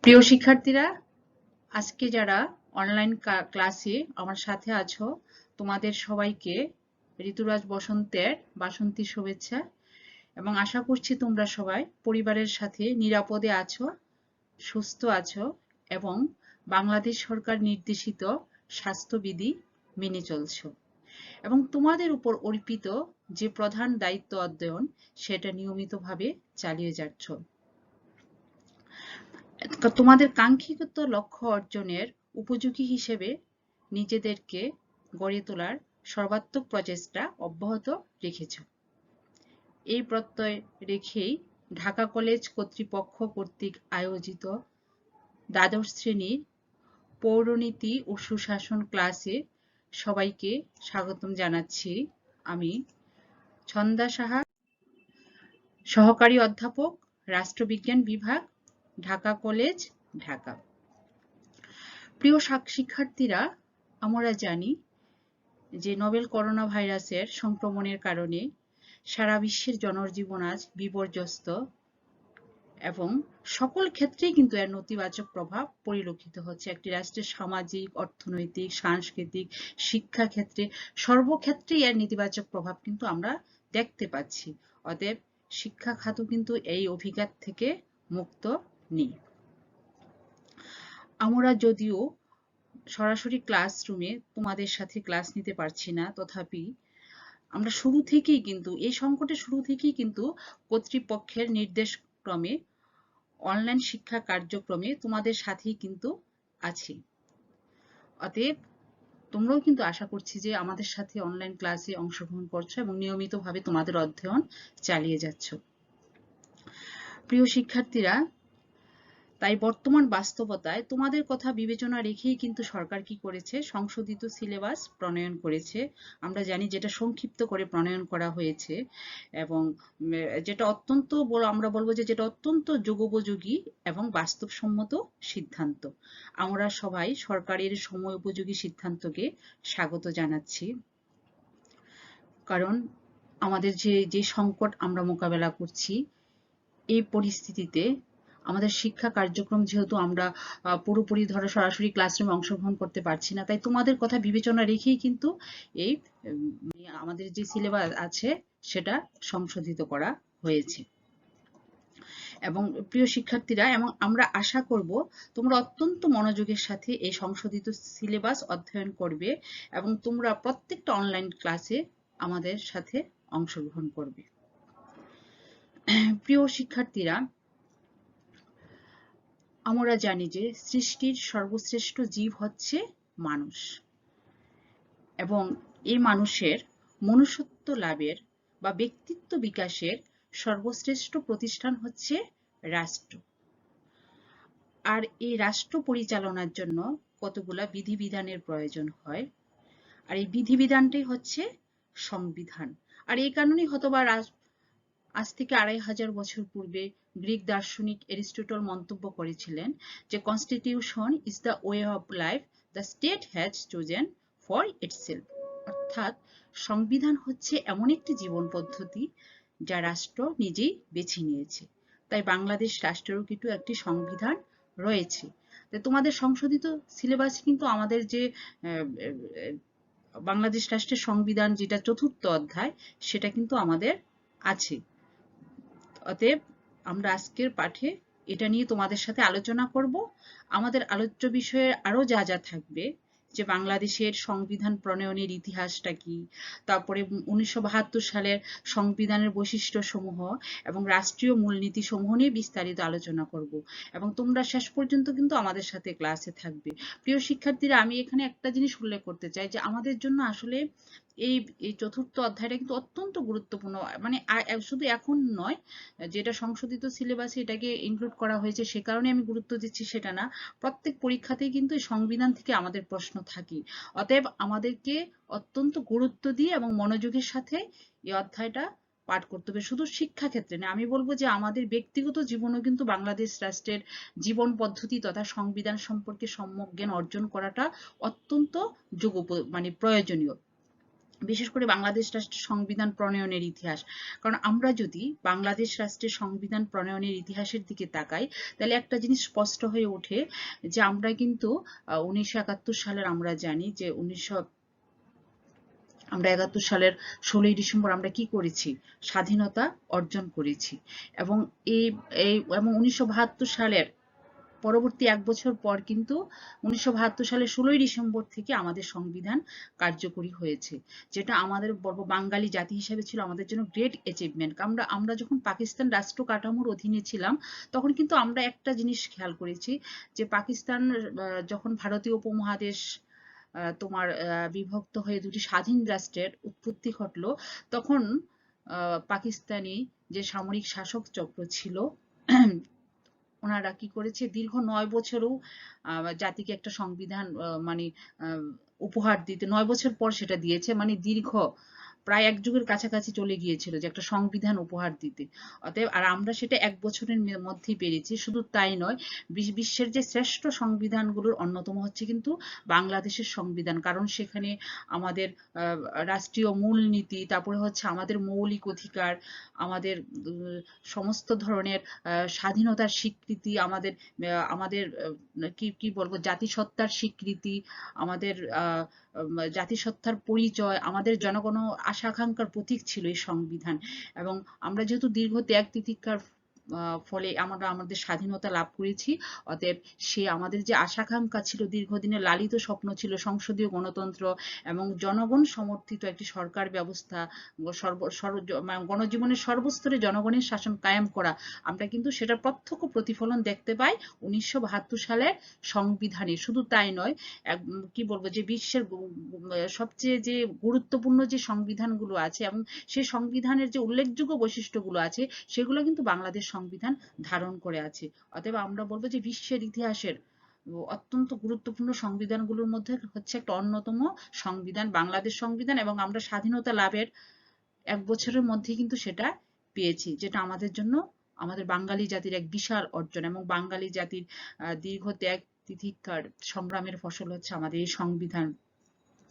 প্রিয় শিক্ষার্থীরা, আজকে যারা অনলাইন ক্লাসে আমার সাথে আছো, তোমাদের সবাইকে ঋতুরাজ বসন্তের বাসন্তী শুভেচ্ছা এবং আশা করছি তোমরা সবাই পরিবারের সাথে নিরাপদে আছো, সুস্থ আছো এবং বাংলাদেশ সরকার নির্দেশিত স্বাস্থ্যবিধি মেনে চলছো এবং তোমাদের উপর অর্পিত যে প্রধান দায়িত্ব অধ্যয়ন সেটা নিয়মিতভাবে চালিয়ে যাচ্ছ। তোমাদের কাঙ্ক্ষিত লক্ষ্য অর্জনের উপযোগী হিসেবে নিজেদেরকে গড়ে তোলার সর্বাত্মক প্রচেষ্টা অব্যাহত রেখেছ। এই প্রত্যয় রেখেই ঢাকা কলেজ কর্তৃপক্ষ কর্তৃক আয়োজিত দ্বাদশ শ্রেণীর পৌরনীতি ও সুশাসন ক্লাসে সবাইকে স্বাগতম জানাচ্ছি। আমি ছন্দা সাহা, সহকারী অধ্যাপক, রাষ্ট্রবিজ্ঞান বিভাগ, ঢাকা কলেজ, ঢাকা। প্রিয় শিক্ষার্থীরা, আমরা জানি যে নোভেল করোনা ভাইরাসের সংক্রমণের কারণে সারা বিশ্বের জনজীবন আজ বিপর্যস্ত এবং সকল ক্ষেত্রেই কিন্তু এর নেতিবাচক প্রভাব পরিলক্ষিত হচ্ছে। একটি রাষ্ট্রের সামাজিক, অর্থনৈতিক, সাংস্কৃতিক, শিক্ষা ক্ষেত্রে সর্বক্ষেত্রেই এর নেতিবাচক প্রভাব কিন্তু আমরা দেখতে পাচ্ছি। অতএব শিক্ষা খাতও কিন্তু এই অভিঘাত থেকে মুক্ত নেই। আমরা যদিও সরাসরি ক্লাসরুমে তোমাদের সাথে ক্লাস নিতে পারছি না, তথাপি আমরা শুরু থেকেই কিন্তু এই সংকটের শুরু থেকেই কিন্তু কর্তৃপক্ষের নির্দেশক্রমে অনলাইন শিক্ষা কার্যক্রমে তোমাদের সাথেই কিন্তু আছি। অতএব তোমরাও কিন্তু আশা করছি যে আমাদের সাথে অনলাইন ক্লাসে অংশগ্রহণ করছো এবং নিয়মিতভাবে তোমাদের অধ্যয়ন চালিয়ে যাচ্ছ। প্রিয় শিক্ষার্থীরা, তাই বর্তমান বাস্তবতায় তোমাদের কথা বিবেচনা রেখেই কিন্তু সরকার কি করেছে, সংশোধিত সিলেবাস প্রণয়ন করেছে। আমরা জানি যেটা সংক্ষিপ্ত করে প্রণয়ন করা হয়েছে এবং যেটা অত্যন্ত আমরা বলবো যে যেটা অত্যন্ত যুগোপযোগী এবং বাস্তবসম্মত সিদ্ধান্ত। আমরা সবাই সরকারের সময় উপযোগী সিদ্ধান্তকে স্বাগত জানাচ্ছি, কারণ আমাদের যে সংকট আমরা মোকাবেলা করছি, এই পরিস্থিতিতে আমাদের শিক্ষা কার্যক্রম যেহেতু আমরা পুরোপুরি ধরো সরাসরি ক্লাসরুমে অংশগ্রহণ করতে পারছি না, তাই তোমাদের কথা বিবেচনা রেখেই কিন্তু এই আমাদের যে সিলেবাস আছে সেটা সংশোধিত করা হয়েছে। এবং প্রিয় শিক্ষার্থীরা, এবং আমরা আশা করব তোমরা অত্যন্ত মনোযোগের সাথে এই সংশোধিত সিলেবাস অধ্যয়ন করবে এবং তোমরা প্রত্যেকটা অনলাইন ক্লাসে আমাদের সাথে অংশগ্রহণ করবে। প্রিয় শিক্ষার্থীরা, আমরা জানি যে সৃষ্টির সর্বশ্রেষ্ঠ জীব হচ্ছে মানুষ এবং এই মানুষের মনুষ্যত্ব লাভের বা ব্যক্তিত্ব বিকাশের সর্বশ্রেষ্ঠ প্রতিষ্ঠান হচ্ছে রাষ্ট্র। আর এই রাষ্ট্র পরিচালনার জন্য কতগুলা বিধিবিধানের প্রয়োজন হয়, আর এই বিধিবিধানটাই হচ্ছে সংবিধান। আর এই কারণেই হয়তোবা আজ থেকে 2500 বছর পূর্বে গ্রিক দার্শনিক এরিস্টটল মন্তব্য করেছিলেন যে constitution is the way of life the state has chosen for itself. অর্থাৎ সংবিধান হচ্ছে এমন একটি জীবন পদ্ধতি যা রাষ্ট্র নিজেই বেছে নিয়েছে। তাই বাংলাদেশ রাষ্ট্রেরও কিন্তু একটি সংবিধান রয়েছে। তোমাদের সংশোধিত সিলেবাস কিন্তু আমাদের যে বাংলাদেশ রাষ্ট্রের সংবিধান যেটা 4th অধ্যায় সেটা কিন্তু আমাদের আছে। অতএব আমরা আজকের পাঠে এটা নিয়ে তোমাদের সাথে আলোচনা করব। আমাদের আলোচ্য বিষয়ে আরো যা যা থাকবে, যে বাংলাদেশের সংবিধান প্রণয়নের ইতিহাসটা কি, তারপরে 1972 সালের সংবিধানের বৈশিষ্ট্য সমূহ এবং রাষ্ট্রীয় মূলনীতি সমূহ নিয়ে বিস্তারিত আলোচনা করব এবং তোমরা শেষ পর্যন্ত কিন্তু আমাদের সাথে ক্লাসে থাকবে। প্রিয় শিক্ষার্থীরা, আমি এখানে একটা জিনিস উল্লেখ করতে চাই যে আমাদের জন্য আসলে এই 4th অধ্যায়টা কিন্তু অত্যন্ত গুরুত্বপূর্ণ। মানে শুধু এখন নয়, যেটা সংশোধিত সিলেবাসে এটাকে ইনক্লুড করা হয়েছে সে কারণে আমি গুরুত্ব দিচ্ছি সেটা না, প্রত্যেক পরীক্ষাতেই কিন্তু সংবিধান থেকে আমাদের প্রশ্ন থাকে। অতএব আমাদেরকে অত্যন্ত গুরুত্ব দিয়ে এবং মনোযোগের সাথে এই অধ্যায়টা পাঠ করতে হবে। শুধু শিক্ষা ক্ষেত্রে না, আমি বলবো যে আমাদের ব্যক্তিগত জীবনেও কিন্তু বাংলাদেশ রাষ্ট্রের জীবন পদ্ধতি তথা সংবিধান সম্পর্কে সম্যক জ্ঞান অর্জন করাটা অত্যন্ত মানে প্রয়োজনীয়। বিশেষ করে বাংলাদেশ রাষ্ট্রের সংবিধান প্রণয়নের ইতিহাস। কারণ আমরা যদি বাংলাদেশ রাষ্ট্রের সংবিধান প্রণয়নের ইতিহাসের দিকে তাকাই, তাহলে একটা জিনিস স্পষ্ট হয়ে ওঠে যে আমরা কিন্তু 1971 সালের আমরা জানি যে আমরা 71 সালের 16ই ডিসেম্বর আমরা কি করেছি? স্বাধীনতা অর্জন করেছি। এবং এবং 1972 সালের পরবর্তী 1 বছর পর কিন্তু 1972 সালের 16ই ডিসেম্বর থেকে আমাদের সংবিধান কার্যকরী হয়েছে, যেটা আমাদের বাঙালি জাতি হিসেবে ছিল আমাদের জন্য গ্রেট অ্যাচিভমেন্ট। আমরা যখন পাকিস্তান রাষ্ট্র কাঠামোর অধীনে ছিলাম, তখন কিন্তু আমরা একটা জিনিস খেয়াল করেছি যে পাকিস্তান যখন ভারতীয় উপমহাদেশ তোমার বিভক্ত হয়ে দুটি স্বাধীন রাষ্ট্রের উৎপত্তি ঘটলো, তখন পাকিস্তানি যে সামরিক শাসক চক্র ছিল ওনারা কি করেছে, দীর্ঘ 9 বছরও জাতিকে একটা সংবিধান মানে উপহার দিতে 9 বছর পর সেটা দিয়েছে, মানে দীর্ঘ প্রায় 1 যুগের কাছাকাছি চলে গিয়েছিল যে একটা সংবিধান উপহার দিতে। অতএব আর আমরা সেটা 1 বছরের মধ্যেই পেরেছি। শুধু তাই নয়, বিশ্বের যে শ্রেষ্ঠ সংবিধানগুলোর অন্যতম হচ্ছে কিন্তু বাংলাদেশের সংবিধান। কারণ সেখানে আমাদের রাষ্ট্রীয় মূলনীতি, তারপরে হচ্ছে আমাদের মৌলিক অধিকার, আমাদের সমস্ত ধরনের স্বাধীনতার স্বীকৃতি, আমাদের আমাদের কি বলবো, জাতিসত্তার স্বীকৃতি, আমাদের জাতিসত্তার পরিচয়, আমাদের জনগণ আশা আকাঙ্ক্ষার প্রতীক ছিল এই সংবিধান। এবং আমরা যেহেতু দীর্ঘ ত্যাগ তিতিক্ষার ফলে আমরা আমাদের স্বাধীনতা লাভ করেছি, অতএব সে আমাদের যে আশা আকাঙ্ক্ষা ছিল, দীর্ঘদিনের লালিত স্বপ্ন ছিল সংসদীয় গণতন্ত্র এবং জনগণ সমর্থিত একটি সরকার ব্যবস্থা, গণজীবনের সর্বস্তরে জনগণের শাসন কায়েম করা, আমরা কিন্তু সেটার প্রত্যক্ষ প্রতিফলন দেখতে পাই 1972 সালের সংবিধানে। শুধু তাই নয়, কি বলবো, যে বিশ্বের সবচেয়ে যে গুরুত্বপূর্ণ যে সংবিধানগুলো আছে এবং সেই সংবিধানের যে উল্লেখযোগ্য বৈশিষ্ট্যগুলো আছে, সেগুলো কিন্তু বাংলাদেশ সংবিধান ধারণ করে আছে। অতএব আমরা বলবো যে বিশ্বের ইতিহাসের অত্যন্ত গুরুত্বপূর্ণ সংবিধানগুলোর মধ্যে হচ্ছে একটা অন্যতম সংবিধান বাংলাদেশ সংবিধান। এবং আমরা স্বাধীনতা লাভের 1 বছরের মধ্যে কিন্তু সেটা পেয়েছি, যেটা আমাদের জন্য, আমাদের বাঙালি জাতির এক বিশাল অর্জন এবং বাঙালি জাতির দীর্ঘ ত্যাগ তিতিক্ষার সংগ্রামের ফসল হচ্ছে আমাদের এই সংবিধান।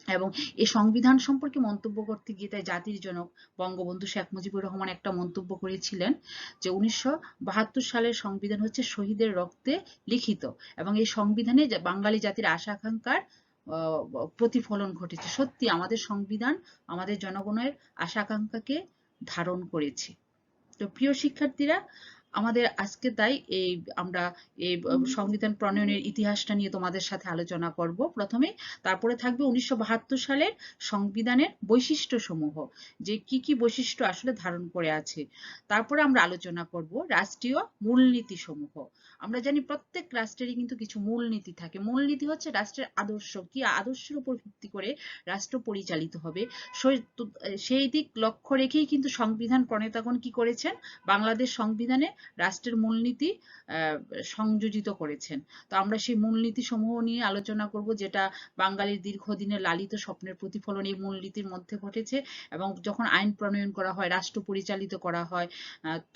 এবং এই সংবিধান সম্পর্কে মন্তব্য করতে গিয়ে তাই জাতির জনক বঙ্গবন্ধু শেখ মুজিবুর রহমান একটা মন্তব্য করেছিলেন যে 1972 সালের সংবিধান হচ্ছে শহীদের রক্তে লিখিত এবং এই সংবিধানে বাঙালি জাতির আশা আকাঙ্ক্ষার প্রতিফলন ঘটেছে। সত্যি আমাদের সংবিধান আমাদের জনগণের আশা আকাঙ্ক্ষাকে ধারণ করেছে। তো প্রিয় শিক্ষার্থীরা, আমাদের আজকে তাই আমরা এই সংবিধান প্রণয়নের ইতিহাসটা নিয়ে তোমাদের সাথে আলোচনা করব প্রথমে, তারপরে থাকবে 1972 সালের সংবিধানের বৈশিষ্ট্যসমূহ, যে কি কি বৈশিষ্ট্য আসলে ধারণ করে আছে। তারপরে আমরা আলোচনা করব রাষ্ট্রীয় মূলনীতি সমূহ। আমরা জানি প্রত্যেক রাষ্ট্রেরই কিন্তু কিছু মূলনীতি থাকে। মূলনীতি হচ্ছে রাষ্ট্রের আদর্শ, কি আদর্শের উপর ভিত্তি করে রাষ্ট্র পরিচালিত হবে, সেই দিক লক্ষ্য রেখেই কিন্তু সংবিধান প্রণেতাগণ কি করেছেন, বাংলাদেশ সংবিধানে রাষ্ট্রের মূলনীতি সংযোজিত করেছেন। তো আমরা সেই মূলনীতি সমূহ নিয়ে আলোচনা করব, যেটা বাঙালির দীর্ঘদিনের লালিত স্বপ্নের প্রতিফলন এই মূলনীতির মধ্যে ঘটেছে। এবং যখন আইন প্রণয়ন করা হয়, রাষ্ট্র পরিচালিত করা হয়,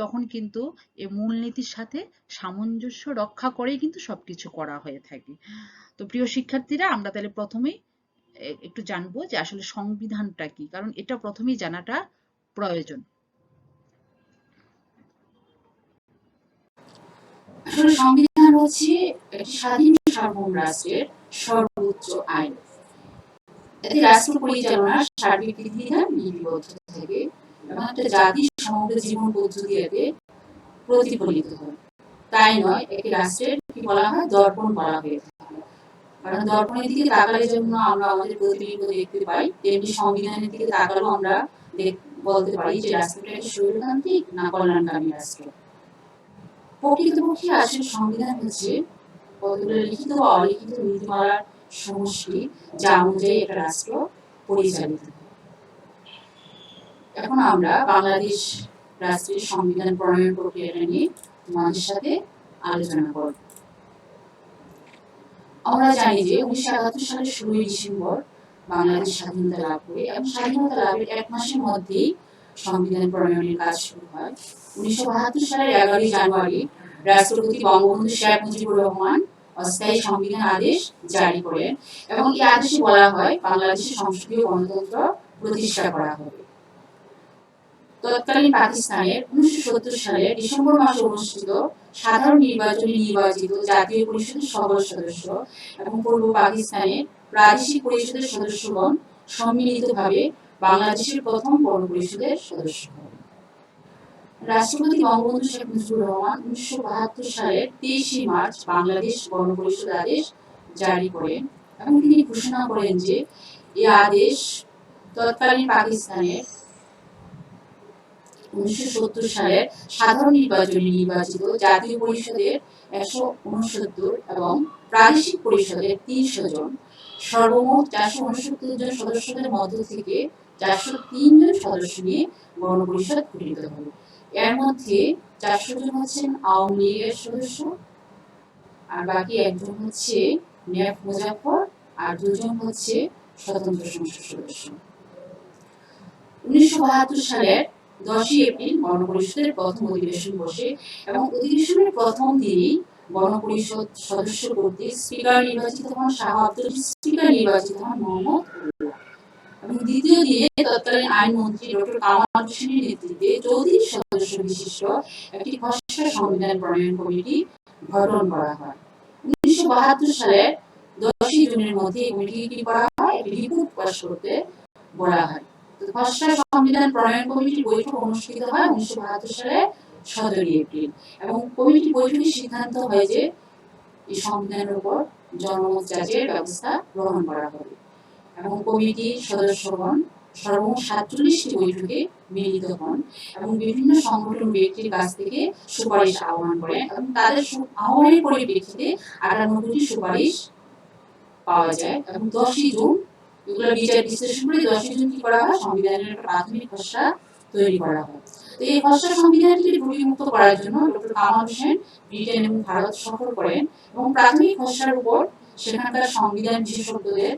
তখন কিন্তু এই মূলনীতির সাথে সামঞ্জস্য রক্ষা করেই কিন্তু সবকিছু করা হয়ে থাকে। তো প্রিয় শিক্ষার্থীরা, আমরা তাহলে প্রথমেই একটু জানবো যে আসলে সংবিধানটা কি, কারণ এটা প্রথমেই জানাটা প্রয়োজন। আসলে সংবিধান হচ্ছে একটি স্বাধীন সার্বভৌম রাষ্ট্রের সর্বোচ্চ আইন। এতে রাষ্ট্র পরিচালনার সার্বিক বিধিবিধান লিপিবদ্ধ থাকে এবং একটা জাতির সমগ্র জীবন পদ্ধতি এতে প্রতিফলিত হয়। তাই নয়, একটি রাষ্ট্রের কি বলা হয়, দর্পণ বলা হয়ে থাকে। কারণ দর্পণের দিকে তাকালে যেমন আমরা আমাদের প্রতিবিম্ব দেখতে পাই, তেমনি সংবিধানের দিকে তাকালেও আমরা বলতে পারি যে রাষ্ট্রটা একটি স্বৈরতান্ত্রিক না কল্যাণকামী রাষ্ট্র। প্রকৃতপক্ষে আসলে সংবিধান হচ্ছে কতগুলো লিখিত বা অলিখিত নীতিমালার সমষ্টি, যা অনুযায়ী একটা রাষ্ট্র পরিচালিত হয়। এখন আমরা বাংলাদেশ রাষ্ট্রের সংবিধান প্রণয়ন প্রক্রিয়াটা নিয়ে তোমাদের সাথে আলোচনা করব। আমরা জানি যে 1971 সালের 16ই ডিসেম্বর বাংলাদেশ স্বাধীনতা লাভ করে এবং স্বাধীনতা লাভের 1 মাসের মধ্যেই সংবিধান প্রণয়নের কাজ শুরু হয়। 1972 সালের 11ই জানুয়ারি রাষ্ট্রপতি বঙ্গবন্ধু শেখ মুজিবুর রহমান অস্থায়ী সংবিধান আদেশ জারি করেন এবং এই আদেশে বলা হয় বাংলাদেশের সংসদীয় গণতন্ত্র প্রতিষ্ঠা করা হবে। তৎকালীন পাকিস্তানের 1970 সালের ডিসেম্বর মাসে অনুষ্ঠিত সাধারণ নির্বাচনে নির্বাচিত জাতীয় পরিষদের সকল সদস্য এবং পূর্ব পাকিস্তানের প্রাদেশিক পরিষদের সদস্যগণ সম্মিলিতভাবে বাংলাদেশের প্রথম গণপরিষদের সদস্য হন। রাষ্ট্রপতি বঙ্গবন্ধু শেখ মুজিবুর রহমান 1972 সালের 23 মার্চ বাংলাদেশ গণপরিষদ আদেশ জারি করেন এবং তিনি ঘোষণা করেন যে এই আদেশ তৎকালীন পাকিস্তানের 1970 সালের সাধারণ নির্বাচনে নির্বাচিত জাতীয় পরিষদের 169 এবং প্রাদেশিক পরিষদের 300 জন সর্বমোট 469 জন সদস্যদের মধ্য থেকে 403 জন সদস্য নিয়ে গণপরিষদ গঠিত হবে। এর মধ্যে 400 জন হচ্ছেন আওয়ামী লীগের সদস্য, আর বাকি একজন হচ্ছে নেফ মুজাফফর, আর 2 জন হচ্ছে স্বতন্ত্র সংসদ সদস্য। 1972 সালের 10 এপ্রিল গণপরিষদের প্রথম অধিবেশন বসে এবং অধিবেশনের প্রথম দিনেই গণপরিষদ সদস্য কর্তৃক স্পিকার নির্বাচিত হন শাহ আব্দুল, স্পিকার নির্বাচিত হন মোহাম্মদ উল্লাহ এবং দ্বিতীয় দিনে তৎকালীন আইনমন্ত্রী ডক্টর কামাল হোসেনের নেতৃত্বে 34 সদস্য বিশিষ্ট একটি খসড়া সংবিধান প্রণয়ন কমিটি গঠন করা হয়। 1972 সালের 10 জুনের মধ্যে এই কমিটি করা হয়, একটি রিপোর্ট প্রকাশ করতে বলা হয়। খসড়া সংবিধান প্রণয়ন কমিটির বৈঠক অনুষ্ঠিত হয় 1972 সালের 17 এপ্রিল এবং কমিটি বৈঠকে সিদ্ধান্ত হয় যে এই সংবিধানের উপর জনমত যাচাইয়ের ব্যবস্থা গ্রহণ করা হবে এবং কমিটির সদস্যগণ সর্বমোট 47টি বৈঠকে মিলিত হন এবং বিভিন্ন সংগঠন ব্যক্তির কাছ থেকে সুপারিশ আহ্বান করেন এবং তাদের আহ্বানের পরিপ্রেক্ষিতে 98টি সুপারিশ পাওয়া যায় এবং 10 জুন এগুলো বিচার বিশ্লেষণ করে 10 জুন কি করা হয়, সংবিধানের একটা প্রাথমিক খসড়া তৈরি করা হয়। তো এই খসড়া সংবিধানটি ত্রুটিমুক্ত করার জন্য ডক্টর কামাল হোসেন ব্রিটেন এবং ভারত সফর করেন এবং প্রাথমিক খসড়ার উপর সেখানকার সংবিধান বিশেষজ্ঞদের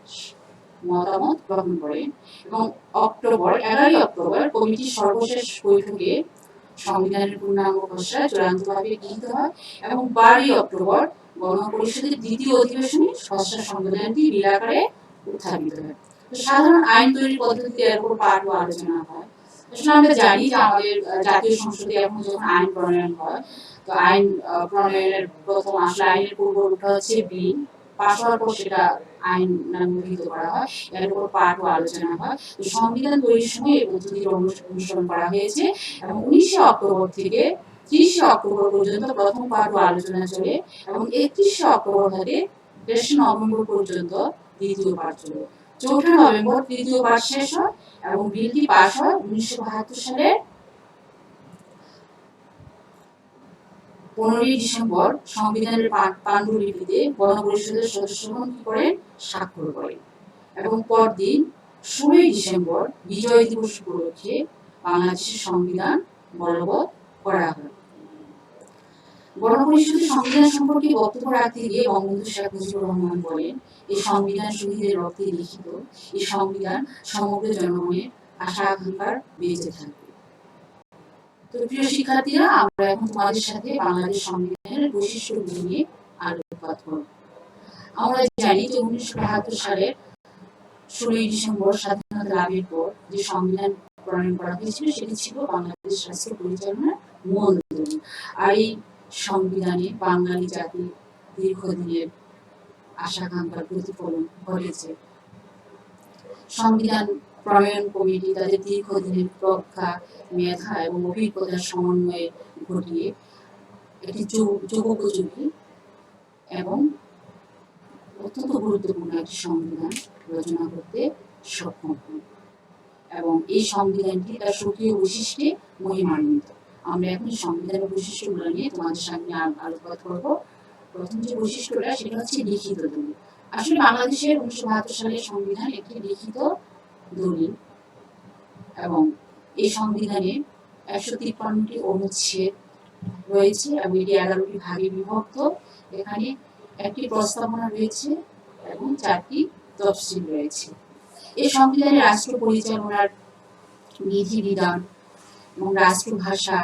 মতামত গ্রহণ করেন এবং 11 অক্টোবর কমিটির সর্বশেষ বৈঠকে সংবিধানের পূর্ণাঙ্গ খসড়া চূড়ান্তভাবে গৃহীত হয় এবং 12 অক্টোবর গণপরিষদের দ্বিতীয় অধিবেশনে খসড়া সংবিধানটি বিল আকারে উত্থাপিত হয়। সাধারণ আইন তৈরির পদ্ধতিতে এর উপর পাঠ ও আলোচনা হয়। আসলে আমরা জানি যে আমাদের জাতীয় সংসদে এখন যখন আইন প্রণয়ন হয়, তো আইন প্রণয়নের প্রথম আসলে আইনের পূর্ব ওঠা হচ্ছে বিল, পাশ হওয়ার পর সেটা আইন নামকরণ করা হয়, এর উপর পাঠ ও আলোচনা হয়। তো সংবিধান তৈরির সময় এই পদ্ধতির অনুসরণ করা হয়েছে এবং 19 অক্টোবর থেকে 30 অক্টোবর পর্যন্ত প্রথম পাঠ ও আলোচনা চলে এবং 31 অক্টোবর থেকে 3 নভেম্বর পর্যন্ত দ্বিতীয় পাঠ চলে। 4 নভেম্বর তৃতীয় পাঠ শেষ হয় এবং বিলটি পাস হয় 1972 সালের 15 ডিসেম্বর সংবিধানের পাণ্ডুলিপিতে গণপরিষদের সদস্যগণ কি করেন, স্বাক্ষর করেন এবং পরদিন 16 ডিসেম্বর বিজয় দিবস উপলক্ষে বাংলাদেশের সংবিধান বলবৎ করা হয়। গণপরিষদের সংবিধান সম্পর্কে বক্তব্য রাখতে গিয়ে বঙ্গবন্ধু শেখ মুজিবুর রহমান বলেন, এই সংবিধান শহীদের রক্তে লিখিত, এই সংবিধান সমগ্র জনগণের আশা আকাঙ্ক্ষার বেঁচে থাকবে। তো প্রিয় শিক্ষার্থীরা, আমরা এখন তোমাদের সাথে বাংলাদেশ সংবিধানের বৈশিষ্ট্যগুলি নিয়ে আলোকপাত করব। আমরা জানি যে 1972 সালের 16 ডিসেম্বর স্বাধীনতা লাভের পর যে সংবিধান প্রণয়ন করা হয়েছিল সেটি ছিল বাংলাদেশ রাষ্ট্র পরিচালনার মূল দলিল। আর এই সংবিধানে বাঙালি জাতির দীর্ঘদিনের আশা আকাঙ্ক্ষার প্রতিফলন ঘটেছে। সংবিধান প্রণয়ন কমিটি তাদের দীর্ঘদিনের প্রজ্ঞা, মেধা এবং অভিজ্ঞতার সমন্বয়ে ঘটিয়ে একটি যুগোপযোগী এবং অত্যন্ত গুরুত্বপূর্ণ একটি সংবিধান রচনা করতে সক্ষম হন এবং এই সংবিধানটি তার স্বকীয় বৈশিষ্ট্যে মহিমান্বিত। আমরা এখন সংবিধানের বৈশিষ্ট্যগুলো নিয়ে তোমাদের সামনে আলোকপাত করব। প্রথম যে বৈশিষ্ট্যটা সেটা হচ্ছে লিখিত দলিল। আসলে বাংলাদেশের 1972 সালের সংবিধান একটি লিখিত দলিল এবং এই সংবিধানে 153টি অনুচ্ছেদ রয়েছে এবং এটি 11টি ভাগে বিভক্ত। এখানে একটি প্রস্তাবনা রয়েছে এবং 4টি তফসিল রয়েছে। এই সংবিধানে রাষ্ট্র পরিচালনার বিধিবিধান এবং রাষ্ট্রভাষা,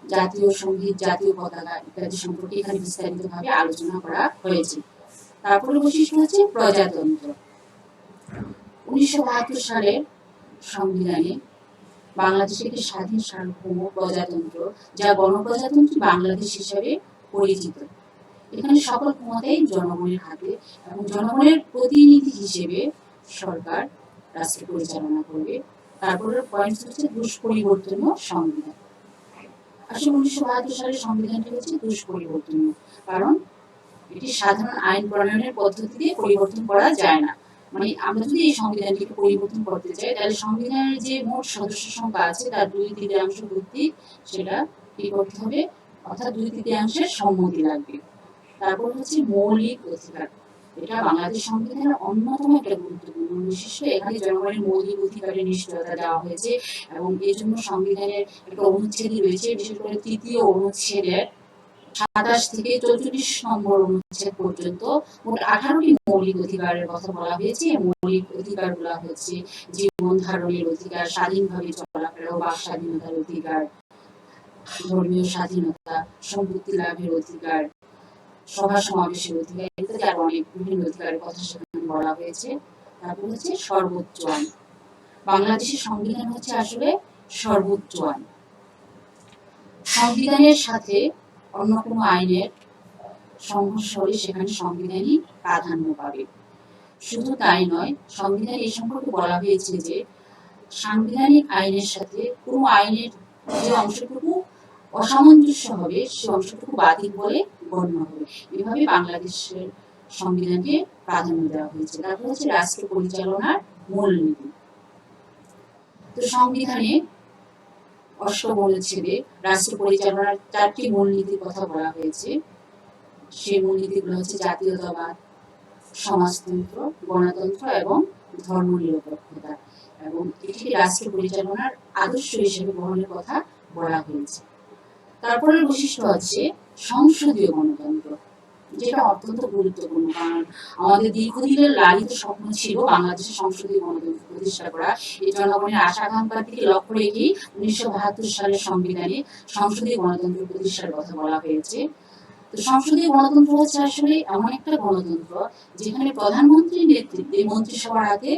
জাতীয় সঙ্গীত, জাতীয় পতাকা ইত্যাদি সম্পর্কে এখানে বিস্তারিতভাবে আলোচনা করা হয়েছে। তারপরে বৈশিষ্ট্য হচ্ছে প্রজাতন্ত্র। 1972 সালের সংবিধানে বাংলাদেশ একটি স্বাধীন সার্বভৌম প্রজাতন্ত্র, যা গণপ্রজাতন্ত্রী বাংলাদেশ হিসাবে পরিচিত। এখানে সকল ক্ষমতাই জনগণের হাতে এবং জনগণের প্রতিনিধি হিসেবে সরকার রাষ্ট্র পরিচালনা করবে। তারপরের পয়েন্ট হচ্ছে দুষ্পরিবর্তনীয় সংবিধান। আসলে 1972 সালের সংবিধানটি হচ্ছে দুষ্পরিবর্তনীয়, কারণ এটি সাধারণ আইন প্রণয়নের পদ্ধতিতে পরিবর্তন করা যায় না। মানে আমরা যদি এই সংবিধানটিকে পরিবর্তন করতে চাই, তাহলে সংবিধানের যে মোট সদস্য সংখ্যা আছে তার 2/3 ভিত্তিক সেটা কি করতে হবে, অর্থাৎ 2/3 সম্মতি লাগবে। তারপর হচ্ছে মৌলিক অধিকার। এটা বাংলাদেশ সংবিধানের অন্যতম একটা গুরুত্বপূর্ণ বৈশিষ্ট্য। এখানে জনগণের মৌলিক অধিকারের নিশ্চয়তা দেওয়া হয়েছে এবং এই জন্য সংবিধানের একটা অনুচ্ছেদই রয়েছে, বিশেষ করে 3য় অনুচ্ছেদের 27 থেকে 44 নম্বর অনুচ্ছেদ পর্যন্ত মোট 18টি মৌলিক অধিকারের কথা বলা হয়েছে। মৌলিক অধিকারগুলো হচ্ছে জীবন ধারণের অধিকার, স্বাধীনভাবে চলাফেরা ও বাক স্বাধীনতার অধিকার, ধর্মীয় স্বাধীনতা, সম্পত্তি লাভের অধিকার, সভা সমাবেশের অধিকার ইত্যাদি আরো অনেক বিভিন্ন অধিকারের কথা সেখানে বলা হয়েছে। তারপর হচ্ছে সর্বোচ্চ আইন। বাংলাদেশের সংবিধান হচ্ছে আসলে সর্বোচ্চ আইন। সংবিধানের সাথে অন্য কোনো আইনের সংঘর্ষ হলে সেখানে সংবিধানই প্রাধান্য পাবে। শুধু তাই নয়, সংবিধানে এই সম্পর্কে বলা হয়েছে যে সাংবিধানিক আইনের সাথে কোনো আইনের যে অংশটুকু অসামঞ্জস্য হবে সে অংশটুকু বাতিল বলে গণ্য হবে। এভাবে বাংলাদেশের সংবিধানকে প্রাধান্য দেওয়া হয়েছে। তারপর হচ্ছে রাষ্ট্র পরিচালনার মূলনীতি। তো সংবিধানে 8ম অনুচ্ছেদে রাষ্ট্র পরিচালনার 4টি মূলনীতির কথা বলা হয়েছে। সেই মূলনীতিগুলো হচ্ছে জাতীয়তাবাদ, সমাজতন্ত্র, গণতন্ত্র এবং ধর্মনিরপেক্ষতা, এবং এটি রাষ্ট্র পরিচালনার আদর্শ হিসেবে গ্রহণের কথা বলা হয়েছে। তারপরের বৈশিষ্ট্য হচ্ছে সংসদীয় গণতন্ত্র, যেটা অত্যন্ত গুরুত্বপূর্ণ, কারণ আমাদের দীর্ঘদিনের লালিত স্বপ্ন ছিল বাংলাদেশের সংসদীয় গণতন্ত্র প্রতিষ্ঠা করা। এই জনগণের আশা আকাঙ্ক্ষার দিকে লক্ষ্য রেখেই 1972 সালের সংবিধানে সংসদীয় গণতন্ত্র প্রতিষ্ঠার কথা বলা হয়েছে। তো সংসদীয় গণতন্ত্র হচ্ছে আসলে এমন একটা গণতন্ত্র যেখানে প্রধানমন্ত্রীর নেতৃত্বে মন্ত্রিসভার হাতে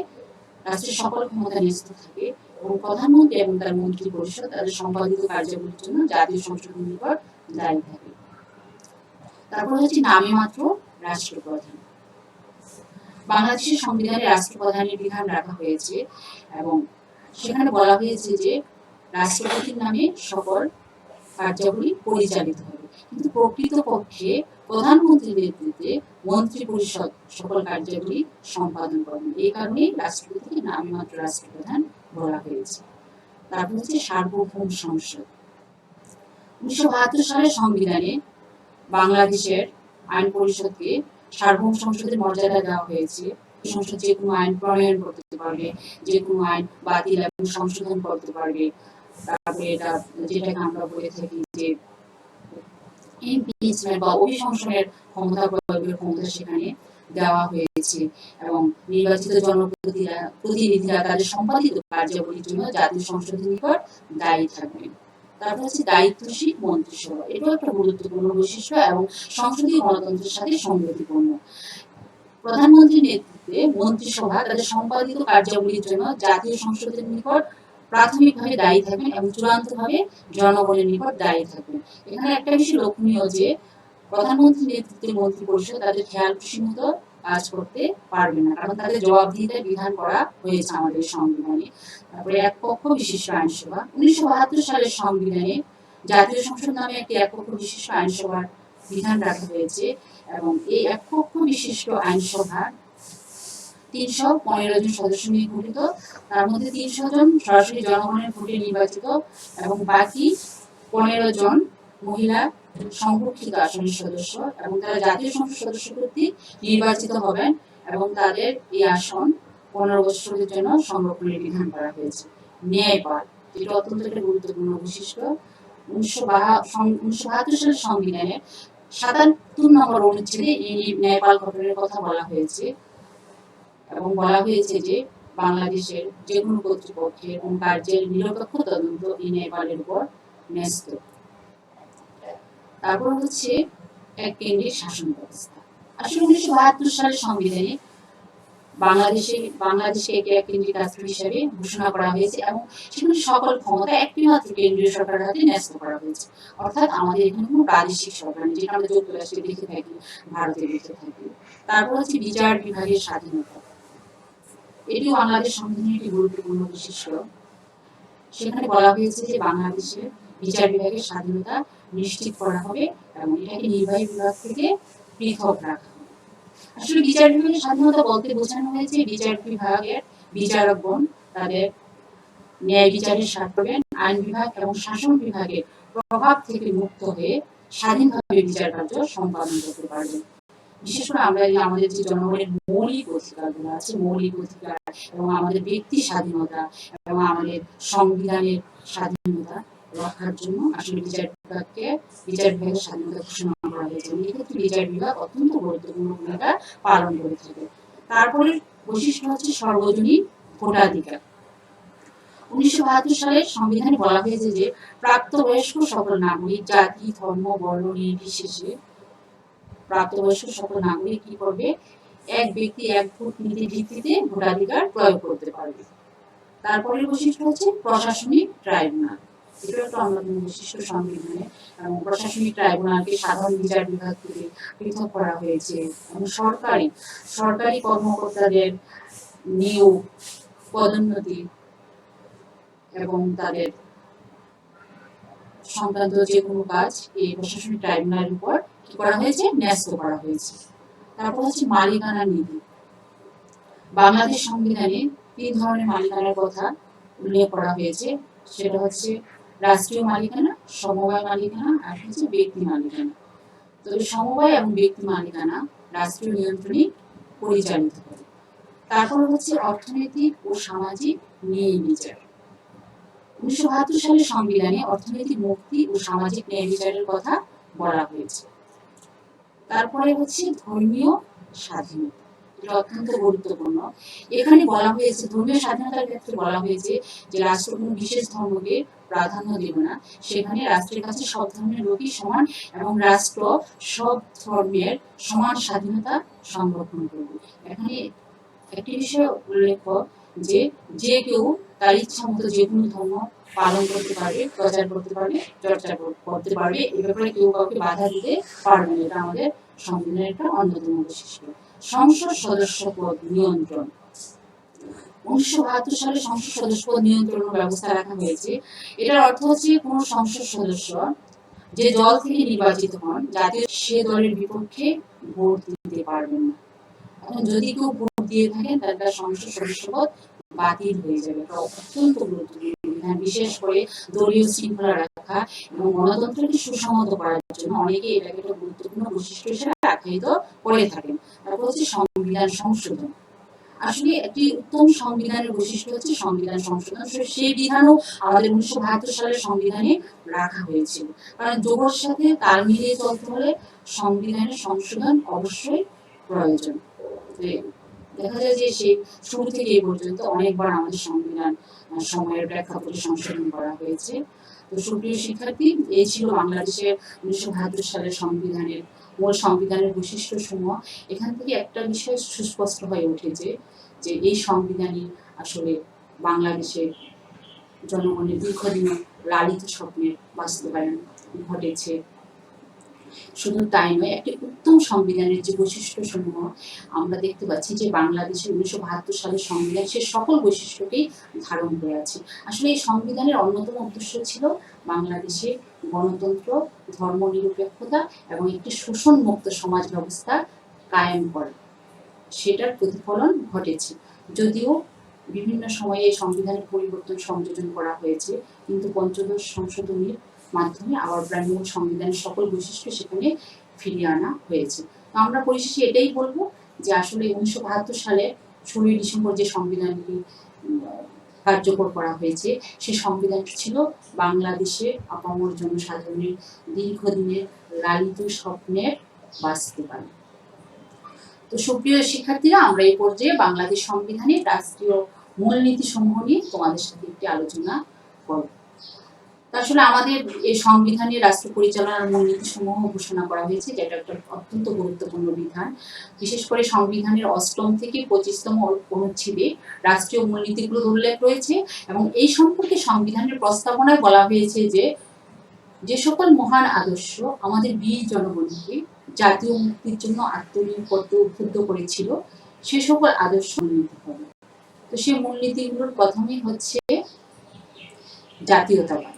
রাষ্ট্রের সকল ক্ষমতা ন্যস্ত থাকে এবং প্রধানমন্ত্রী এবং তার মন্ত্রী পরিষদ তাদের সম্পাদিত কার্যাবলীর জন্য জাতীয় সংসদের নিকট দায়ী থাকে। তারপর হচ্ছে নামে মাত্র রাষ্ট্রপ্রধান। বাংলাদেশের সংবিধানে রাষ্ট্রপ্রধানের বিধান রাখা হয়েছে এবং সেখানে বলা হয়েছে যে রাষ্ট্রপতির নামে সকল কার্যাবলী পরিচালিত হবে, কিন্তু প্রকৃতপক্ষে প্রধানমন্ত্রীর নেতৃত্বে মন্ত্রী পরিষদ সকল কার্যাবলী সম্পাদন করবেন। এই কারণে রাষ্ট্রপতিকে নামে মাত্র রাষ্ট্রপ্রধান বলা হয়েছে। তারপর হচ্ছে সার্বভৌম সংসদ। 1972 সালের সংবিধানে বাংলাদেশের আইন পরিষদকে সার্বভৌম সংসদের মর্যাদা দেওয়া হয়েছে। সংসদ যে কোনো আইন প্রণয়ন করতে পারবে, যে কোনো আইন বাতিল এবং সংশোধন করতে পারবে। তারপরে এটা যেটাকে আমরা বলে থাকি যে ইমপিচমেন্ট বা অভিশংসনের ক্ষমতা প্রয়োগের ক্ষমতা সেখানে দেওয়া হয়েছে এবং নির্বাচিত জনপ্রতিনিধিরা তাদের সম্পাদিত কার্যাবলীর জন্য জাতীয় সংসদের নিকট দায়ী থাকবেন। তারপর হচ্ছে দায়িত্বশীল মন্ত্রিসভা। এটাও একটা গুরুত্বপূর্ণ বৈশিষ্ট্য এবং সংসদীয় গণতন্ত্রের সাথে সংগতিপূর্ণ। প্রধানমন্ত্রীর নেতৃত্বে মন্ত্রিসভা তাদের সম্পাদিত কার্যাবলীর জন্য জাতীয় সংসদের নিকট প্রাথমিকভাবে দায়ী থাকবেন এবং চূড়ান্তভাবে জনগণের নিকট দায়ী থাকবেন। এখানে একটা বিষয় লক্ষণীয় যে প্রধানমন্ত্রীর নেতৃত্বে মন্ত্রী পরিষদ তাদের খেয়াল খুশি মতো কাজ করতে পারবে না, কারণ তাদের জবাবদিহিতার বিধান করা হয়েছে আমাদের সংবিধানে। তারপরে এক পক্ষ বিশিষ্ট আইনসভা। 1972 সালের সংবিধানে জাতীয় সংসদ নামে একটি এক পক্ষ বিশিষ্ট আইনসভার বিধান রাখা হয়েছে এবং এই এক পক্ষ বিশিষ্ট আইনসভা 315 জন সদস্য নিয়ে গঠিত। তার মধ্যে 300 জন সরাসরি জনগণের ভোটে নির্বাচিত এবং বাকি 15 জন মহিলা সংরক্ষিত আসনের সদস্য, এবং তারা জাতীয় সংসদ সদস্য কর্তৃক নির্বাচিত হবেন এবং তাদের এই আসন 15 বছরের জন্য সংরক্ষণের বিধান করা হয়েছে। ন্যায়পাল, যেটা অত্যন্ত একটা গুরুত্বপূর্ণ বৈশিষ্ট্য। 1972 সালের সংবিধানে 77 নম্বর অনুচ্ছেদে এই ন্যায়পাল গঠনের কথা বলা হয়েছে এবং বলা হয়েছে যে বাংলাদেশের যে কোনো কর্তৃপক্ষের এবং কার্যের নিরপেক্ষ তদন্ত এই ন্যায়পালের উপর ন্যস্ত। তারপর হচ্ছে এক কেন্দ্রিক শাসন ব্যবস্থা। আসলে 1972 সালের সংবিধানে বাংলাদেশকে একটি কেন্দ্রিক রাষ্ট্র হিসেবে ঘোষণা করা হয়েছে এবং সেখানে সকল ক্ষমতা একটি মাত্র কেন্দ্রীয় সরকারের হাতে ন্যস্ত করা হয়েছে। অর্থাৎ আমাদের এখানে কোনো প্রাদেশিক সরকার নেই, যেটা আমরা যুক্তরাষ্ট্রে দেখে থাকি, ভারতে দেখে থাকি। তারপর হচ্ছে বিচার বিভাগের স্বাধীনতা, এটিও বাংলাদেশ সংবিধানের একটি গুরুত্বপূর্ণ বৈশিষ্ট্য। সেখানে বলা হয়েছে যে বাংলাদেশের বিচার বিভাগের স্বাধীনতা নিশ্চিত করা হবে এবং এটাকে নির্বাহী বিভাগ থেকে পৃথক রাখা হবে। আসলে বিচার বিভাগের স্বাধীনতা বলতে বোঝানো হয়েছে বিচার বিভাগের বিচারকগণ তাদের ন্যায় বিচারের স্বার্থে আইন বিভাগ এবং শাসন বিভাগের প্রভাব থেকে মুক্ত হয়ে স্বাধীনভাবে বিচার কার্য সম্পাদন করতে পারবেন। বিশেষ করে আমরা আমাদের যে জনগণের মৌলিক অধিকারগুলো আছে, মৌলিক অধিকার এবং আমাদের ব্যক্তি স্বাধীনতা এবং আমাদের সংবিধানের স্বাধীনতা রক্ষার জন্য আসলে বিচার বিভাগের স্বাধীনতা ঘোষণা করা হয়েছে। এক্ষেত্রে বিচার বিভাগ অত্যন্ত গুরুত্বপূর্ণ ভূমিকা পালন করে থাকে। তারপরে বৈশিষ্ট্য হচ্ছে সর্বজনীন ভোটাধিকার। 1972 সালের সংবিধানে বলা হয়েছে যে প্রাপ্তবয়স্ক সকল নাগরিক জাতি ধর্ম বর্ণ নির্বিশেষে প্রাপ্তবয়স্ক সকল নাগরিক কি করবে, এক ব্যক্তি এক ভোট নীতির ভিত্তিতে ভোটাধিকার প্রয়োগ করতে পারবে। তারপরের বৈশিষ্ট্য হচ্ছে প্রশাসনিক ট্রাইব্যুনাল, এটা একটা অন্যতম বৈশিষ্ট্য সংবিধানে। এবং প্রশাসনিক ট্রাইব্যুনালকে সাধারণ বিচার বিভাগ থেকে পৃথক করা হয়েছে এবং সরকারি কর্মকর্তাদের নিয়োগ, পদোন্নতি এবং তাদের সংক্রান্ত যে কোনো কাজ এই প্রশাসনিক ট্রাইব্যুনালের উপর কি করা হয়েছে, ন্যস্ত করা হয়েছে। তারপর হচ্ছে মালিকানা নীতি। বাংলাদেশ সংবিধানে 3 ধরনের মালিকানার কথা উল্লেখ করা হয়েছে, সেটা হচ্ছে রাষ্ট্রীয় মালিকানা, সমবায় মালিকানা আর হচ্ছে ব্যক্তি মালিকানা। তবে সমবায় এবং ব্যক্তি মালিকানা রাষ্ট্রীয় নিয়ন্ত্রণে পরিচালিত হয়। তারপর হচ্ছে অর্থনৈতিক ও সামাজিক ন্যায় বিচার। 1972 সালের সংবিধানে অর্থনৈতিক মুক্তি ও সামাজিক ন্যায় বিচারের কথা বলা হয়েছে। তারপরে হচ্ছে ধর্মীয় স্বাধীনতা, এটা অত্যন্ত গুরুত্বপূর্ণ। এখানে বলা হয়েছে ধর্মীয় স্বাধীনতার ক্ষেত্রে বলা হয়েছে যে রাষ্ট্র কোনো বিশেষ ধর্মকে প্রাধান্য দেবে না, সেখানে রাষ্ট্রের কাছে সব ধর্মের লোকই সমান এবং রাষ্ট্র সব ধর্মের সমান স্বাধীনতা সংরক্ষণ করবে। এখানে একটি বিষয় উল্লেখ্য যে যে কেউ তার ইচ্ছা মতো যে কোনো ধর্ম পালন করতে পারবে, প্রচার করতে পারবে, চর্চা করতে পারবে, এ ব্যাপারে কেউ কাউকে বাধা দিতে পারবে না। এটা আমাদের সংবিধানের একটা অন্যতম বৈশিষ্ট্য। সংসদ সদস্য পদ নিয়ন্ত্রণ। 1972 সালে সংসদ সদস্য পদ নিয়ন্ত্রণের ব্যবস্থা রাখা হয়েছে। এটার অর্থ হচ্ছে কোন সংসদ সদস্য যে দল থেকে নির্বাচিত হন জাতীয় সে দলের বিপক্ষে ভোট দিতে পারবেন না। এখন যদি কেউ ভোট দিয়ে থাকেন তাহলে তার সংসদ সদস্য পদ বাতিল হয়ে যাবে। এটা অত্যন্ত গুরুত্বপূর্ণ বিধান, বিশেষ করে দলীয় শৃঙ্খলা রক্ষা এবং গণতন্ত্রকে সুসংহত করার জন্য অনেকে এটাকে একটা গুরুত্বপূর্ণ বৈশিষ্ট্য হিসেবে আখ্যায়িত করে থাকেন। তারপর হচ্ছে সংবিধান সংশোধন। আসলে একটি উত্তম সংবিধানের বৈশিষ্ট্য হচ্ছে সংবিধান সংশোধন। সেই বিধানও আমাদের 1972 সালের সংবিধানে রাখা হয়েছিল, কারণ যুগের সাথে তাল মিলিয়ে চলতে হলে সংবিধানের সংশোধন অবশ্যই প্রয়োজন। দেখা যায় যে সেই শুরু থেকে এই পর্যন্ত অনেকবার আমাদের সংবিধান সময়ের প্রেক্ষাপটে সংশোধন করা হয়েছে। তো সুপ্রিয় শিক্ষার্থী, এই ছিল বাংলাদেশের 1972 সালের মূল সংবিধানের বৈশিষ্ট্য সমূহ। এখান থেকে একটা বিষয় সুস্পষ্ট হয়ে উঠেছে যে এই সংবিধানই আসলে বাংলাদেশের জনগণের দীর্ঘদিনের লালিত স্বপ্নের বাস্তবায়ন ঘটেছে। শুধু তাই নয়, একটি উত্তম সংবিধানের যে বৈশিষ্ট্য সমূহ আমরা দেখতে পাচ্ছি যে বাংলাদেশের 1972 সালের সংবিধান সে সকল বৈশিষ্ট্যকেই ধারণ করে আছে। আসলে এই সংবিধানের অন্যতম উদ্দেশ্য ছিল বাংলাদেশে গণতন্ত্র, ধর্মনিরপেক্ষতা এবং একটি শোষণ মুক্ত সমাজ ব্যবস্থা কায়েম করা। সেটার প্রতিফলন ঘটেছে। যদিও বিভিন্ন সময়ে এই সংবিধানের পরিবর্তন সংযোজন করা হয়েছে, কিন্তু পঞ্চদশ সংশোধনীর মাধ্যমে আবার প্রায় মূল সংবিধানের সকল বৈশিষ্ট্য সেখানে ফিরিয়ে আনা হয়েছে। তো আমরা পরিশেষে এটাই বলবো যে আসলে 1972 সালে 16 ডিসেম্বর যে সংবিধানটি কার্যকর করা হয়েছে সেই সংবিধানটি ছিল বাংলাদেশে আপামর জনসাধারণের দীর্ঘদিনের লালিত স্বপ্নের বাস্তবায়ন। তো সুপ্রিয় শিক্ষার্থীরা, আমরা এই পর্যায়ে বাংলাদেশ সংবিধানের রাষ্ট্রীয় মূলনীতি সমূহ নিয়ে তোমাদের সাথে একটি আলোচনা করব। আসলে আমাদের এই সংবিধানে রাষ্ট্র পরিচালনার মূলনীতি সমূহ ঘোষণা করা হয়েছে, যেটা একটা অত্যন্ত গুরুত্বপূর্ণ বিধান। বিশেষ করে সংবিধানের 8ম থেকে 25তম অনুচ্ছেদে রাষ্ট্রীয় মূলনীতিগুলোর উল্লেখ রয়েছে এবং এই সম্পর্কে সংবিধানের প্রস্তাবনায় বলা হয়েছে যে সকল মহান আদর্শ আমাদের বীর জনগণকে জাতীয় মুক্তির জন্য আত্মনিয়োগ করতে উদ্বুদ্ধ করেছিল, সে সকল আদর্শ উন্নীত হবে। তো সেই মূলনীতিগুলোর প্রথমেই হচ্ছে জাতীয়তাবাদ।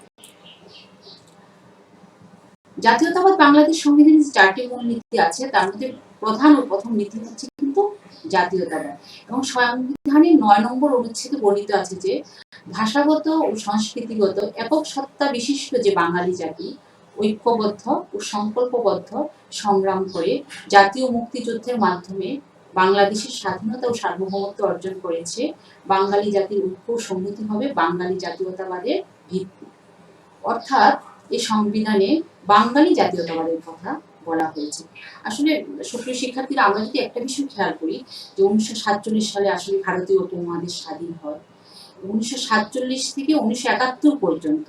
জাতীয়তাবাদ বাংলাদেশ সংবিধানে 4টি মূলনীতি আছে, তার মধ্যে প্রধান ও প্রথম নীতি হচ্ছে কিন্তু জাতীয়তাবাদ। এবং সংবিধানের 9 নম্বর অনুচ্ছেদে বর্ণিত আছে যে ভাষাগত ও সংস্কৃতিগত একক সত্তা বিশিষ্ট যে বাঙালি জাতি ঐক্যবদ্ধ ও সংকল্পবদ্ধ সংগ্রাম করে জাতীয় মুক্তিযুদ্ধের মাধ্যমে বাংলাদেশের স্বাধীনতা ও সার্বভৌমত্ব অর্জন করেছে, বাঙালি জাতির ঐক্য ও সংহতি হবে বাঙালি জাতীয়তাবাদের ভিত্তি। অর্থাৎ এই সংবিধানে বাঙালি জাতীয়তাবাদের কথা বলা হয়েছে। আসলে সুপ্রিয় শিক্ষার্থীরা, আমরা যদি একটা বিষয় খেয়াল করি যে 1947 সালে আসলে ভারতীয় উপমহাদেশ স্বাধীন হয়। 1947 থেকে 1971 পর্যন্ত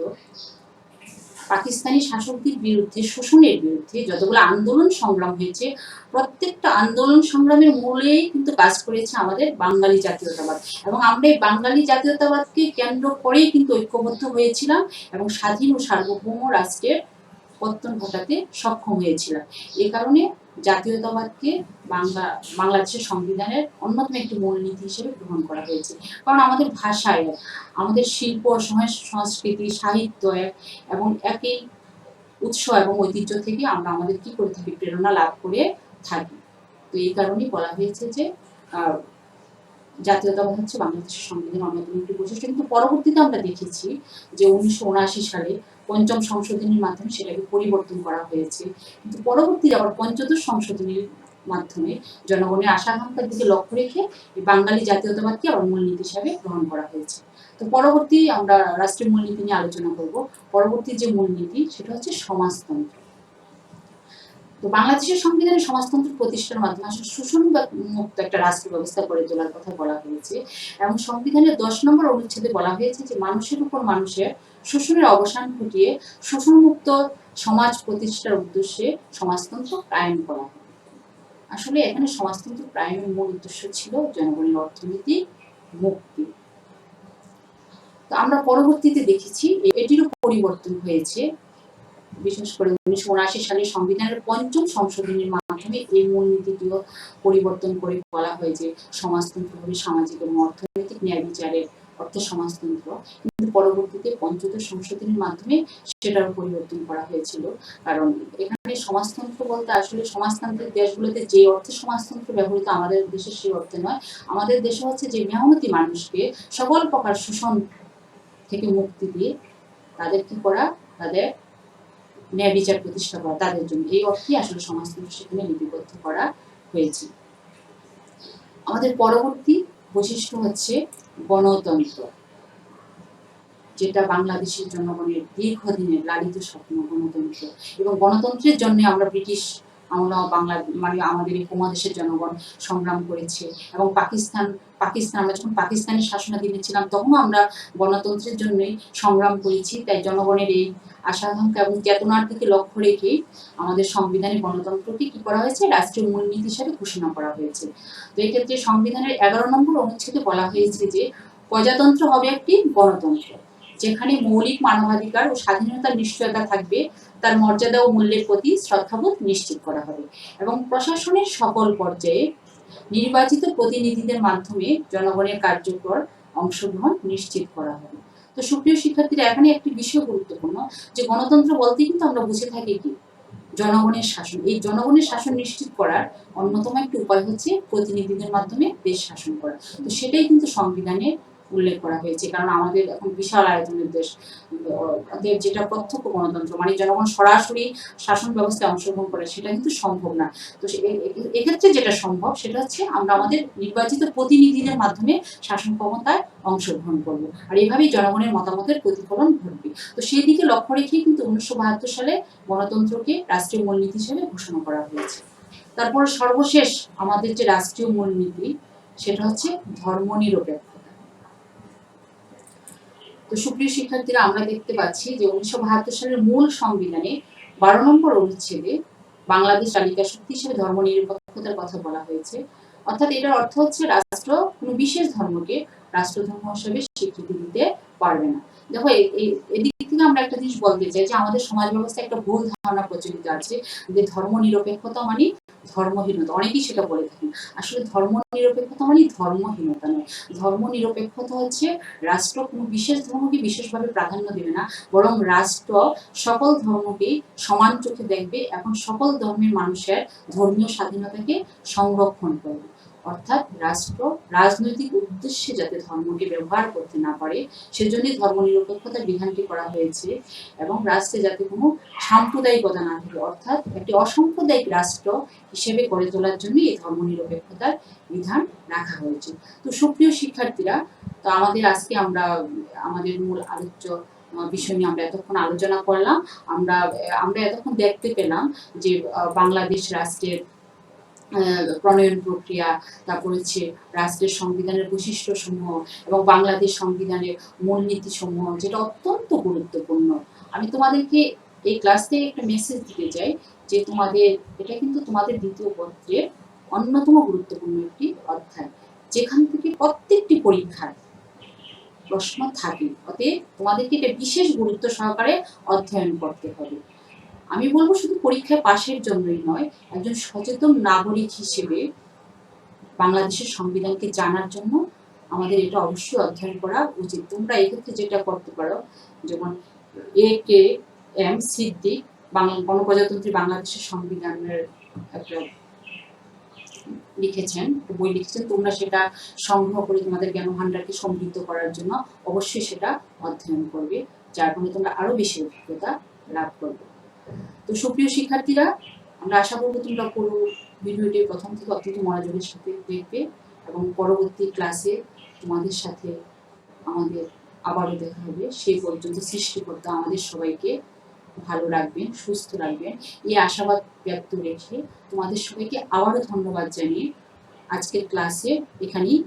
পাকিস্তানি শাসকদের বিরুদ্ধে, শোষণের বিরুদ্ধে যতগুলো আন্দোলন সংগ্রাম হয়েছে, প্রত্যেকটা আন্দোলন সংগ্রামের মূলেই কিন্তু কাজ করেছে আমাদের বাঙালি জাতীয়তাবাদ। এবং আমরা এই বাঙালি জাতীয়তাবাদকে কেন্দ্র করেই কিন্তু ঐক্যবদ্ধ হয়েছিলাম এবং স্বাধীন ও সার্বভৌম রাষ্ট্রের পত্তন ঘটাতে সক্ষম হয়েছিলাম। এই কারণে জাতীয়তাবাদকে বাংলাদেশের সংবিধানের অন্যতম একটি মূলনীতি হিসেবে গ্রহণ করা হয়েছে। কারণ আমাদের ভাষায়, আমাদের শিল্প, সংস্কৃতি, সাহিত্য এবং একই উৎস এবং ঐতিহ্য থেকে আমরা আমাদের কি করে থাকি, প্রেরণা লাভ করে থাকি। তো এই কারণেই বলা হয়েছে যে জাতীয়তাবাদ হচ্ছে বাংলাদেশের সংবিধানের অন্যতম একটি বৈশিষ্ট্য। কিন্তু পরবর্তীতে আমরা দেখেছি যে 1979 সালে 5ম সংশোধনীর মাধ্যমে সেটাকে পরিবর্তন করা হয়েছে। কিন্তু পরবর্তীতে আবার 5ম সংশোধনীর মাধ্যমে জনগণের আশা আকাঙ্ক্ষার দিকে লক্ষ্য রেখে বাঙালি জাতীয়তাবাদকে আবার মূলনীতি হিসাবে গ্রহণ করা হয়েছে। তো পরবর্তী আমরা রাষ্ট্রীয় মূলনীতি নিয়ে আলোচনা করব। পরবর্তী যে মূলনীতি সেটা হচ্ছে সমাজতন্ত্র। তো বাংলাদেশের সংবিধানে সমাজতন্ত্র প্রতিষ্ঠার মাধ্যমে আসলে শোষণ মুক্ত একটা রাষ্ট্র ব্যবস্থা গড়ে তোলার কথা বলা হয়েছে এবং সংবিধানের 10 নম্বর অনুচ্ছেদে বলা হয়েছে যে মানুষের উপর মানুষের শোষণের অবসান ঘটিয়ে শোষণমুক্ত সমাজ প্রতিষ্ঠার উদ্দেশ্যে সমাজতন্ত্র কায়েম করা হবে। আসলে এখানে সমাজতন্ত্র কায়েমের মূল উদ্দেশ্য ছিল জনগণের অর্থনৈতিক মুক্তি। তো আমরা পরবর্তীতে দেখেছি এটিরও পরিবর্তন হয়েছে। বিশেষ করে 1979 সালে সংবিধানের 5ম সংশোধনীর মাধ্যমে এই মূলনীতিটিও পরিবর্তন করে বলা হয় যে সমাজতন্ত্র হবে সামাজিক এবং অর্থনৈতিক ন্যায় বিচারের অর্থে সমাজতন্ত্র। কিন্তু পরবর্তীতে 5ম সংশোধনীর মাধ্যমে সেটারও পরিবর্তন করা হয়েছিল। কারণ এখানে সমাজতন্ত্র বলতে আসলে সমাজতান্ত্রিক দেশগুলোতে যে অর্থে সমাজতন্ত্র ব্যবহৃত আমাদের দেশে সেই অর্থে নয়। আমাদের দেশে হচ্ছে যে মেহনতি মানুষকে সকল প্রকার শোষণ থেকে মুক্তি দিয়ে তাদের কি করা, তাদের ন্যায় বিচার প্রতিষ্ঠা করা, তাদের জন্য এই অর্থে আসলে সমাজতন্ত্র সেখানে লিপিবদ্ধ করা হয়েছে। আমাদের পরবর্তী বৈশিষ্ট্য হচ্ছে গণতন্ত্র, যেটা বাংলাদেশের জনগণের দীর্ঘদিনের লালিত স্বপ্ন গণতন্ত্র। এবং গণতন্ত্রের জন্য আমরা ব্রিটিশ আমরা আমাদের এই উপমহাদেশের জনগণ সংগ্রাম করেছে এবং পাকিস্তান আমরা যখন পাকিস্তানের শাসনাধীনে ছিলাম তখনও আমরা গণতন্ত্রের জন্যই সংগ্রাম করেছি। তাই জনগণের এই আশা আকাঙ্ক্ষা এবং চেতনার দিকে লক্ষ্য রেখে আমাদের সংবিধানে গণতন্ত্রকে কি করা হয়েছে, রাষ্ট্রীয় মূলনীতি হিসাবে ঘোষণা করা হয়েছে। তো এই ক্ষেত্রে সংবিধানের 11 নম্বর অনুচ্ছেদে বলা হয়েছে যে প্রজাতন্ত্র হবে একটি গণতন্ত্র, যেখানে মৌলিক মানবাধিকার ও স্বাধীনতার নিশ্চয়তা থাকবে, তার মর্যাদা ও মূল্যের প্রতি শ্রদ্ধাবোধ নিশ্চিত করা হবে এবং প্রশাসনের সকল পর্যায়ে নির্বাচিত প্রতিনিধিদের মাধ্যমে জনগণের কার্যকর অংশগ্রহণ নিশ্চিত করা হবে। তো সুপ্রিয় শিক্ষার্থীরা, এখানে একটি বিষয় গুরুত্বপূর্ণ যে গণতন্ত্র বলতে কিন্তু আমরা বুঝে থাকি কি জনগণের শাসন। এই জনগণের শাসন নিশ্চিত করার অন্যতম একটি উপায় হচ্ছে প্রতিনিধিদের মাধ্যমে দেশ শাসন করা। তো সেটাই কিন্তু সংবিধানে উল্লেখ করা হয়েছে। কারণ আমাদের এখন বিশাল আয়তনের দেশ, যেটা প্রত্যক্ষ গণতন্ত্র মানে জনগণ সরাসরি শাসন ব্যবস্থায় অংশগ্রহণ করে সেটা কিন্তু সম্ভব না। তো এক্ষেত্রে যেটা সম্ভব সেটা হচ্ছে আমরা আমাদের নির্বাচিত প্রতিনিধিদের মাধ্যমে শাসন ক্ষমতায় অংশগ্রহণ করব, আর এইভাবেই জনগণের মতামতের প্রতিফলন ঘটবে। তো সেই দিকে লক্ষ্য রেখেই কিন্তু 1972 সালে গণতন্ত্রকে রাষ্ট্রীয় মূলনীতি হিসেবে ঘোষণা করা হয়েছে। তারপর সর্বশেষ আমাদের যে রাষ্ট্রীয় মূলনীতি সেটা হচ্ছে ধর্মনিরপেক্ষতা। তো সুপ্রিয় শিক্ষার্থীরা, আমরা দেখতে পাচ্ছি যে 1972 সালের মূল সংবিধানে 12 নম্বর অনুচ্ছেদে বাংলাদেশ তালিকা শক্তি হিসেবে ধর্মনিরপেক্ষতার কথা বলা হয়েছে। অর্থাৎ এটার অর্থ হচ্ছে রাষ্ট্র কোনো বিশেষ ধর্মকে রাষ্ট্রধর্ম হিসেবে স্বীকৃতি দিতে পারবে না। দেখো, এদিক থেকে আমরা একটা জিনিস বলতে চাই যে আমাদের সমাজ ব্যবস্থায় একটা ভুল ধারণা প্রচলিত আছে যে ধর্মনিরপেক্ষতা মানে ধর্মহীনতা। অনেকেই সেটা বলে থাকেন। আসলে ধর্মনিরপেক্ষতা মানে ধর্মহীনতা নয়। ধর্মনিরপেক্ষতা হচ্ছে রাষ্ট্র কোনো বিশেষ ধর্মকে বিশেষভাবে প্রাধান্য দেবে না, বরং রাষ্ট্র সকল ধর্মকেই সমান চোখে দেখবে এবং সকল ধর্মের মানুষের ধর্মীয় স্বাধীনতাকে সংরক্ষণ করবে। অর্থাৎ রাষ্ট্র রাজনৈতিক উদ্দেশ্যে যাতে ধর্মকে ব্যবহার করতে না পারে, সেজন্যই ধর্মনিরপেক্ষতার বিধানটি করা হয়েছে। এবং রাষ্ট্রে যাতে কোনো সাম্প্রদায়িকতা না থাকে, অর্থাৎ একটি অসাম্প্রদায়িক রাষ্ট্র হিসেবে গড়ে তোলার জন্য এই ধর্মনিরপেক্ষতার বিধান রাখা হয়েছে। তো সুপ্রিয় শিক্ষার্থীরা, তো আজকে আমরা আমাদের মূল আলোচ্য বিষয় নিয়ে আমরা এতক্ষণ আলোচনা করলাম। আমরা এতক্ষণ দেখতে পেলাম যে বাংলাদেশ রাষ্ট্রের প্রণয়ন প্রক্রিয়া, তারপর হচ্ছে রাষ্ট্রের সংবিধানের বৈশিষ্ট্য সমূহ এবং বাংলাদেশ সংবিধানের মূলনীতি সমূহ, যেটা অত্যন্ত গুরুত্বপূর্ণ। আমি তোমাদেরকে এই ক্লাস থেকে একটা মেসেজ দিতে চাই যে এটা কিন্তু তোমাদের দ্বিতীয় পত্রের অন্যতম গুরুত্বপূর্ণ একটি অধ্যায়, যেখান থেকে প্রত্যেকটি পরীক্ষায় প্রশ্ন থাকে। অতএব তোমাদেরকে এটা বিশেষ গুরুত্ব সহকারে অধ্যয়ন করতে হবে। আমি বলবো শুধু পরীক্ষায় পাশের জন্যই নয়, একজন সচেতন নাগরিক হিসেবে বাংলাদেশের সংবিধানকে জানার জন্য আমাদের এটা অবশ্যই অধ্যয়ন করা উচিত। তোমরা এক্ষেত্রে যেটা করতে পারো, যেমন A.K.M. সিদ্দিক গণপ্রজাতন্ত্রী বাংলাদেশের সংবিধানের একটা বই লিখেছেন। তোমরা সেটা সংগ্রহ করে তোমাদের জ্ঞান ভান্ডারকে সমৃদ্ধ করার জন্য অবশ্যই সেটা অধ্যয়ন করবে, যার ফলে তোমরা আরো বেশি অভিজ্ঞতা লাভ করবে। তো সুপ্রিয় শিক্ষার্থীরা, আমরা আশা করব তোমরা পুরো ভিডিওটি প্রথম থেকে অত্যন্ত মনোযোগের সাথে দেখবে এবং পরবর্তী ক্লাসে তোমাদের সাথে আমাদের আবারও দেখা হবে। সেই পর্যন্ত সৃষ্টিকর্তা আমাদের সবাইকে ভালো রাখবেন, সুস্থ রাখবেন, এই আশাবাদ ব্যক্ত রেখে তোমাদের সবাইকে আবারও ধন্যবাদ জানিয়ে আজকের ক্লাসে এখানেই